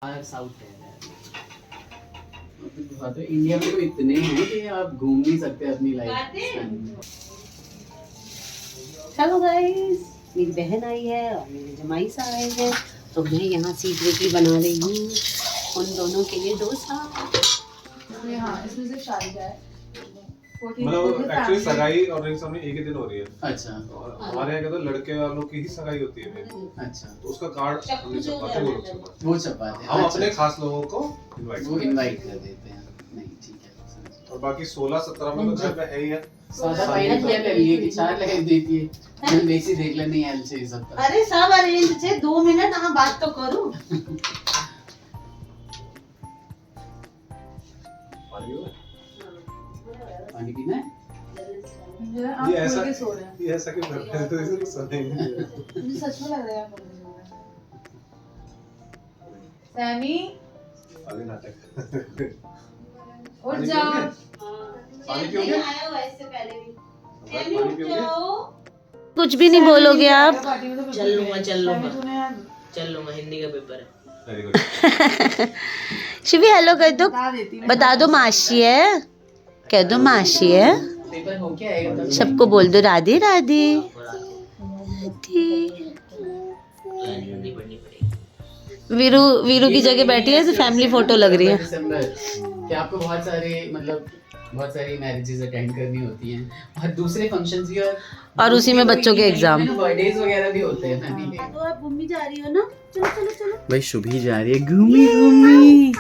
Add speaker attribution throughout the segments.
Speaker 1: South है। तो India में तो इतने हैं कि आप घूम नहीं सकते अपनी लाइफ।
Speaker 2: हेलो गाइस, मेरी बहन आई है और मेरे जमाई साहब आए हैं, तो मैं यहाँ सीक्रेटली बना रही हूँ उन दोनों के लिए डोसा।
Speaker 3: हाँ, इसमें से शादी का है।
Speaker 4: मतलब एक्चुअली सगाई और रिंग सेरेमनी एक ही दिन हो रही है।
Speaker 1: अच्छा।
Speaker 4: और हमारे यहाँ क्या तो लड़के वालों की ही सगाई होती है।
Speaker 1: अच्छा,
Speaker 4: तो उसका कार्ड हमने छपवाते हैं,
Speaker 1: वो छपाते हैं।
Speaker 4: हम अपने खास लोगों को
Speaker 1: इनवाइट कर देते हैं। नहीं ठीक है।
Speaker 4: और बाकी 16-17 में तो घर पे है ही है।
Speaker 1: सादा फाइनल क्या करिए कि 4 लगे देती है। मैं बेसी देख ले नहीं आल से सब।
Speaker 2: अरे सब अरेंज छे, 2 मिनट हम बात तो करूं।
Speaker 1: पानी पीना है?
Speaker 4: ये ऐसा ये ऐसा क्यों करते हैं? तो इसे तो समझ नहीं है।
Speaker 3: मुझे सच में लग रहा है आप सैमी
Speaker 4: आगे नाटक।
Speaker 3: उठ जाओ।
Speaker 4: पानी पियोगे?
Speaker 2: आया हुआ इससे पहले भी।
Speaker 4: पानी पियोगे?
Speaker 2: कुछ भी नहीं बोलोगे आप?
Speaker 3: चल लूंगा
Speaker 5: हिंदी का पेपर है।
Speaker 4: Very good.
Speaker 2: शिवी हेलो कर दो, बता दो मासी है, कह दो मासी है,
Speaker 1: पेपर हो क्या आएगा तब?
Speaker 2: सबको बोल दो राधे राधे।
Speaker 5: हिंदी पढ़नी पड़ेगी।
Speaker 2: वीरू की जगह बैठी है, फैमिली फोटो लग रही है।
Speaker 1: दिसंबर कि आपको बहुत सारी मैरिजेस अटेंड करनी होती हैं और दूसरे फंक्शंस भी, और
Speaker 2: उसी में बच्चों के एग्जाम।
Speaker 1: बर्थडेज वगैरह भी होते हैं।
Speaker 2: तो आप घूमी जा रही हो ना? चलो चलो चलो।
Speaker 1: भाई शुभी जा रही है घूमी।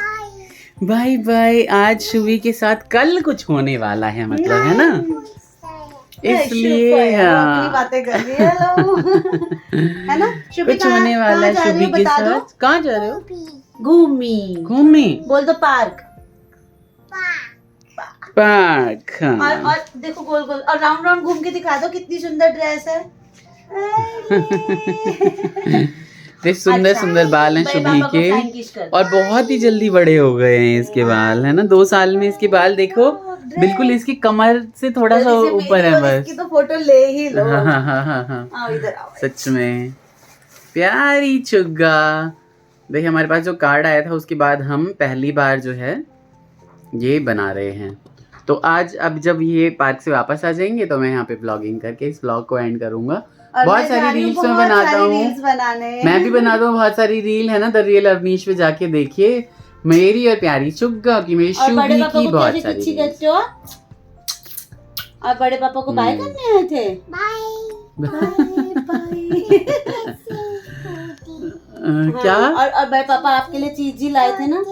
Speaker 1: Bye bye. आज शुभी के साथ कल कुछ होने वाला है, मतलब है ना, इसलिए
Speaker 2: अपनी बातें कर रही है है ना?
Speaker 1: कुछ होने वाला है शुभी के साथ। कहाँ जा रहे हो? घूमी
Speaker 2: बोल दो पार्क।
Speaker 1: पार्क।
Speaker 2: और देखो गोल गोल और राउंड राउंड घूम के दिखा दो कितनी सुंदर ड्रेस है।
Speaker 1: देख सुंदर सुंदर बाल हैं शुभी के, और बहुत ही जल्दी बड़े हो गए हैं इसके बाल, है ना। 2 साल में इसके बाल देखो बिल्कुल इसकी कमर से थोड़ा सा ऊपर है बस।
Speaker 2: इसकी तो फोटो ले ही लो।
Speaker 1: हाँ।
Speaker 2: आओ इधर आओ।
Speaker 1: सच में प्यारी चुग्गा। देखिए हमारे पास जो कार्ड आया था उसके बाद हम पहली बार जो है ये बना रहे हैं। तो आज अब जब ये पार्क से वापस आ जाएंगे तो मैं यहाँ पे ब्लॉगिंग करके इस ब्लॉग को एंड करूंगा। बहुत सारी रील्स में बनाता हूँ, मैं भी बनाता हूँ बहुत सारी रील, है ना। द रियल अवनीश पे जाके देखिए मेरी और प्यारी चुग्गा की, मेरी शुभी की बहुत सारी रील्स।
Speaker 2: और बड़े पापा को बाय करने आए थे।
Speaker 1: क्या?
Speaker 2: और बड़े पापा आपके लिए चीज ही लाए थे ना,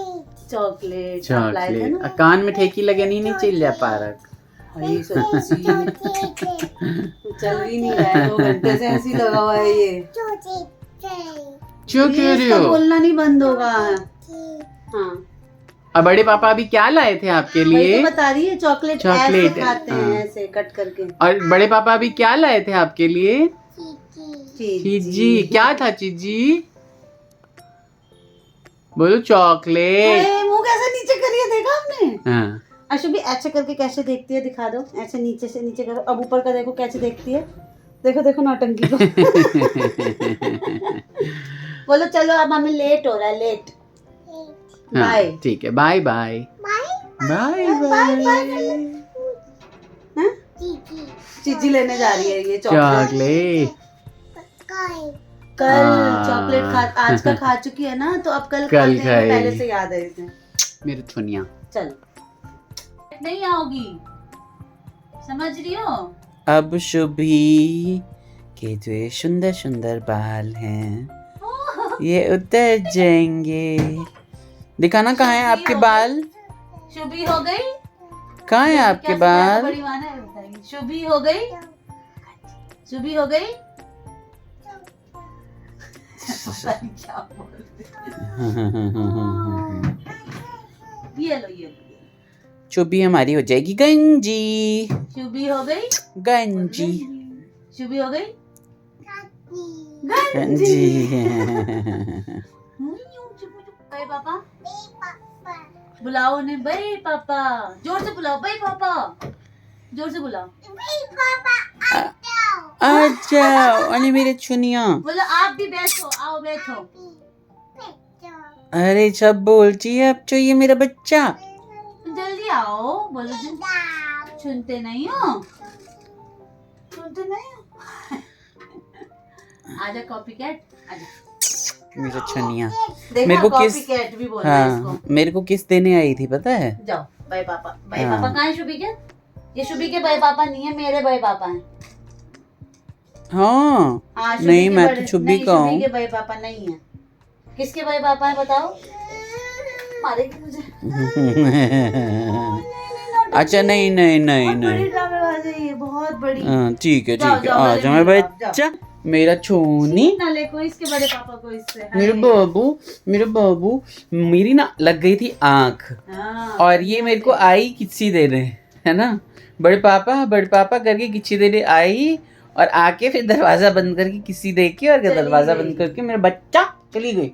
Speaker 2: चॉकलेट लाए थे ना।
Speaker 1: कान में ठेकी लगे नहीं चिल जा पारक।
Speaker 2: चल ही नहीं रहा है, 2 घंटे से ऐसे लगा हुआ है ये।
Speaker 1: क्यों कह रही हो?
Speaker 2: बोलना नहीं बंद होगा। हाँ।
Speaker 1: और बड़े पापा अभी क्या लाए थे आपके लिए?
Speaker 2: तो बता रही है चॉकलेट ऐसे खाते हैं, ऐसे कट करके।
Speaker 1: और बड़े पापा अभी क्या लाए थे आपके लिए? चीजी। क्या था चीजी? बोलो चॉकलेट।
Speaker 2: मुंह कैसे नीचे करिए, देखा आपने?
Speaker 1: हाँ।
Speaker 2: अशुभी ऐसे करके कैसे देखती है, दिखा दो। ऐसे नीचे से नीचे करो, अब ऊपर का देखो कैसे देखती है। देखो देखो नौटंकी को। बोलो चलो अब हमें लेट हो रहा है, लेट। बाय।
Speaker 1: ठीक है, बाय बाय बाय बाय।
Speaker 2: चीजी लेने जा रही है ये चॉकलेट। कल चॉकलेट आज का खा चुकी है ना, तो अब कल खाएगी। पहले से याद है इसे।
Speaker 1: मेरी छुनिया।
Speaker 2: चलो नहीं आओगी, समझ रही हो?
Speaker 1: अब शुभी के जो ये सुंदर सुंदर बाल हैं ये उतर जाएंगे। दिखाना कहाँ है आपके बाल?
Speaker 2: शुभी हो गई?
Speaker 1: कहाँ है आपके बाल?
Speaker 2: बड़ी माँ ने बताई। शुभी हो गई? शुभी हो गई? क्या ये लो।
Speaker 1: शुभी हमारी हो जाएगी गंजी।
Speaker 2: शुभी हो गई?
Speaker 1: गंजी।
Speaker 2: शुभी हो गई?
Speaker 1: गंजी।
Speaker 2: बाय पापा बुलाओ उन्हें। बाय पापा जोर से बुलाओ। बाय पापा जोर से बुलाओ।
Speaker 1: आ जाओ। अरे मेरे चुनिया।
Speaker 2: बोलो आप भी बैठो, आओ बैठो।
Speaker 1: अरे सब बोलती है अब तो ये मेरा बच्चा।
Speaker 3: जल्दी आओ, बोलो जी। सुनते नहीं हो, सुनते नहीं हो। आजा कॉपी कैट, आजा।
Speaker 1: मेरा छनिया।
Speaker 3: देखा,
Speaker 1: मेरे को
Speaker 3: कॉपी
Speaker 1: किस
Speaker 3: कैट भी बोलना है
Speaker 1: हाँ
Speaker 3: इसको।
Speaker 1: मेरे को किस देने आई थी पता है?
Speaker 3: जाओ बाय पापा। बाय
Speaker 1: हाँ।
Speaker 3: पापा कहाँ है शुभी के? ये शुभी के बाय पापा नहीं है, मेरे बाय पापा हैं।
Speaker 1: हाँ
Speaker 3: हाँ, शुभी
Speaker 1: नहीं
Speaker 3: के
Speaker 1: मैं
Speaker 3: बड़े-
Speaker 1: तो शुभी
Speaker 3: नहीं,
Speaker 1: का
Speaker 3: शुभी
Speaker 1: हूँ।
Speaker 3: के बाय पापा नहीं है। किसके बाय पापा है बताओ? मारेगी मुझे।
Speaker 1: अच्छा नहीं नहीं नहीं
Speaker 3: बहुत बड़ी
Speaker 1: नहीं
Speaker 3: ड्रामेबाज है ये, बहुत बड़ी।
Speaker 1: हाँ, ठीक है
Speaker 3: जाओ,
Speaker 1: ठीक है
Speaker 3: जाओ,
Speaker 1: आ
Speaker 3: गले
Speaker 1: जा
Speaker 3: मिल
Speaker 1: मैं
Speaker 3: लो आप,
Speaker 1: बच्चा मेरा छोनी।
Speaker 3: छीन ना ले कोई इसके बड़े पापा को इससे।
Speaker 1: मेरे बाबू मेरी ना लग गई थी आंख
Speaker 3: हाँ।
Speaker 1: और ये मेरे को आई किच्ची देने, है ना, बड़े पापा करके किच्ची देने आई और आके फिर दरवाजा बंद करके किसी दे के और
Speaker 3: चली
Speaker 1: दरवाजा
Speaker 3: गई।
Speaker 1: बंद करके मेरा बच्चा चली गई।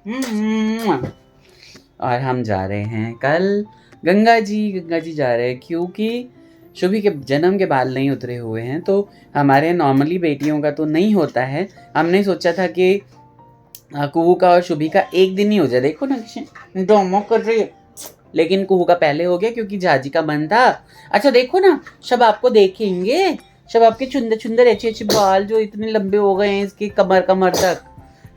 Speaker 1: और हम जा रहे हैं कल गंगा जी जा रहे हैं क्योंकि शुभी के जन्म के बाल नहीं उतरे हुए हैं, तो हमारे नॉर्मली बेटियों का तो नहीं होता है। हमने सोचा था कि कुहू का और शुभी का एक दिन ही हो जाए। देखो ना ड्रामा कर रही है, लेकिन कुहू का पहले हो गया क्योंकि झाजी का मन था। अच्छा देखो ना, सब आपको देखेंगे, सब आपके चुंदर अच्छे बाल जो इतने लंबे हो गए हैं इसके कमर तक,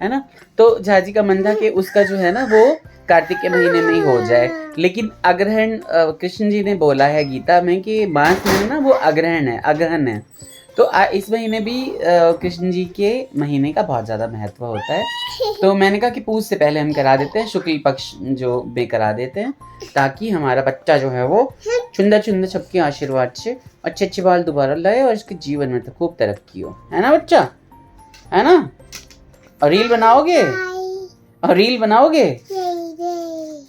Speaker 1: है ना। तो झाजी का मन था कि उसका जो है ना वो कार्तिक के महीने में ही हो जाए, लेकिन अग्रहण कृष्ण जी ने बोला है गीता में कि मास में ना वो अग्रहण है। तो इस महीने भी कृष्ण जी के महीने का बहुत ज़्यादा महत्व होता है। तो मैंने कहा कि पूज से पहले हम करा देते हैं, शुक्ल पक्ष जो में करा देते हैं, ताकि हमारा बच्चा जो है वो चुंदर सबके आशीर्वाद से अच्छे बाल दोबारा लाए और इसके जीवन में तो खूब तरक्की हो, है ना बच्चा, है ना। और रील बनाओगे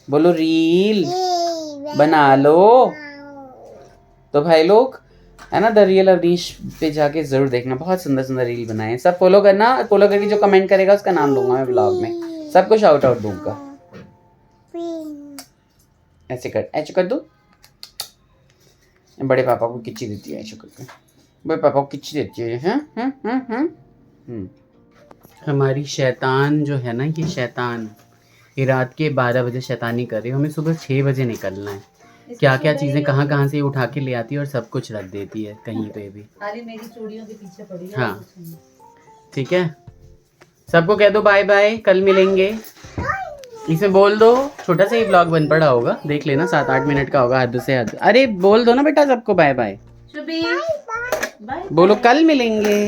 Speaker 1: बोलो रील बना लो। तो भाई लोग, है ना, द रियल अवनीश पे जाके जरूर देखना, बहुत सुंदर रील बनाए। सब फॉलो करना, फॉलो करके जो कमेंट करेगा उसका नाम लूंगा मैं ब्लॉग में, सबको शाउट आउट दूंगा। ऐसे कर दो। बड़े पापा को किच्ची देती है, ऐसे करके बड़े पापा को किच्ची देती है। हमारी शैतान जो है ना, ये शैतान ये रात के 12 बजे शैतानी कर रही है। हमें सुबह 6 बजे निकलना है। क्या चीज़ें कहाँ से उठा के ले आती है और सब कुछ रख देती है कहीं पे भी।
Speaker 3: अरे मेरी चूड़ियों के पीछे पड़ी है।
Speaker 1: हाँ ठीक है, सबको कह दो बाय बाय, कल मिलेंगे। इसे बोल दो, छोटा सा ही ब्लॉग बन पड़ा होगा, देख लेना, 7-8 मिनट का होगा, हद से हद। अरे बोल दो ना बेटा सबको बाय बाय,
Speaker 3: शुभी बाय।
Speaker 1: बोलो कल मिलेंगे।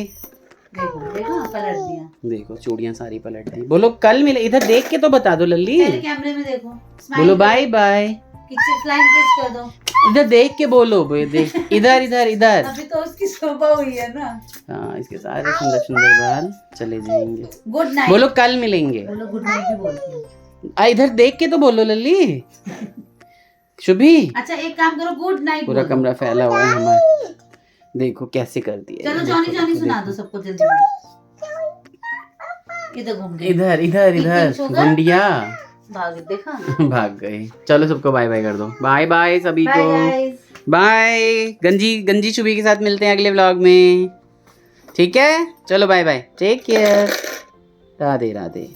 Speaker 3: देखो पलट दिया।
Speaker 1: देखो चूड़ियां सारी पलट दी। बोलो कल मिले, इधर देख के तो बता दो लल्ली।
Speaker 3: मेरे कैमरे में देखो।
Speaker 1: बोलो बाय बाय,
Speaker 3: फ्लाइंग किस कर दो।
Speaker 1: इधर देख के बोलो, देख इधर।
Speaker 3: अभी तो उसकी सुबह हुई है ना।
Speaker 1: हाँ, इसके सारे सुंदर बाल चले जाएंगे।
Speaker 3: गुड नाइट
Speaker 1: बोलो कल मिलेंगे।
Speaker 3: बोलो, गुड नाइट भी बोलती हूँ।
Speaker 1: इधर देख के तो बोलो लल्ली। शुभी
Speaker 3: अच्छा एक काम करो, गुड नाइट
Speaker 1: पूरा कमरा फैला हुआ है हमारा, देखो कैसे कर दिया।
Speaker 3: चलो जॉनी सुना दो सबको जल्दी। इधर घूम गई,
Speaker 1: इधर गुंडिया
Speaker 3: भाग देखा।
Speaker 1: भाग गए। चलो सबको बाय बाय कर दो, बाय बाय सभी
Speaker 3: बाय
Speaker 1: को,
Speaker 3: गाइस।
Speaker 1: बाय। गंजी शुभी के साथ मिलते हैं अगले व्लॉग में, ठीक है। चलो bye bye, take care, Radhe Radhe.